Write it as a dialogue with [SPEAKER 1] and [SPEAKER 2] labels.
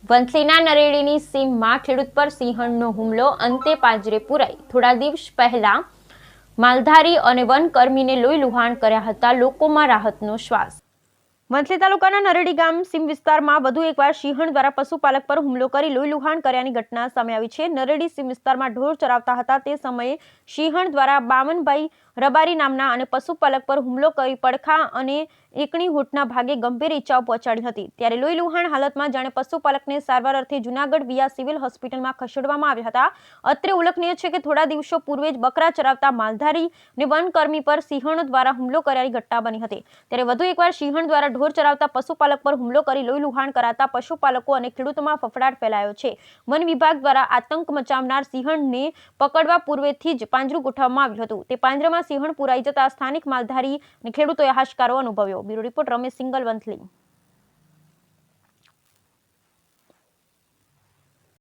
[SPEAKER 1] વંથલીના નરેડીની સીમમાં ખેડૂત પર સિંહણનો હુમલો, અંતે પાંજરે પુરાઈ. થોડા દિવસ પહેલા માલધારી અને વનકર્મીને લોહી લુહાણ કર્યા હતા. લોકોમાં રાહતનો શ્વાસ. વંથલી તાલુકાના નરેડી ગામ સીમ વિસ્તારમાં વધુ એકવાર સિંહણ દ્વારા પશુપાલક પર હુમલો કરી લોહી લુહાણ કર્યાની ઘટના સામે આવી છે. નરેડી સીમ વિસ્તારમાં ઢોર ચરાવતા હતા તે સમયે સિંહણ દ્વારા બામનભાઈ રબારી નામના અને પશુપાલક પર હુમલો કરી પડખા અને એકણી હોઠના ભાગે ગંભીર ઈજાઓ પહોંચાડી હતી. ત્યારે લોહી લુહાણ હાલતમાં જાણે પશુપાલકને સારવાર અર્થે જૂનાગઢ વિયા સિવિલ હોસ્પિટલમાં ખસેડવામાં આવ્યા હતા. અત્રે ઉલ્લેખનીય છે કે થોડા દિવસો પૂર્વે જ બકરા ચરાવતા માલધારી અને વનકર્મી પર સિંહણો દ્વારા હુમલો કર્યાની ઘટના બની હતી. ત્યારે વધુ એકવાર સિંહણ દ્વારા ઢોર ચરાવતા પશુપાલક પર હુમલો કરી લોહી લુહાણ કરાતા પશુપાલકો અને ખેડૂતોમાં ફફડાટ ફેલાયો છે. વન વિભાગ દ્વારા આતંક મચાવનાર સિંહણને પકડવા પૂર્વેથી જ પાંજરું ગોઠવવામાં આવ્યું હતું. તે પાંજરામાં સિંહણ પુરાઈ જતા સ્થાનિક માલધારી અને ખેડૂતોએ હાશકારો અનુભવ્યો. Bureau report Ramesh single, Vanthali.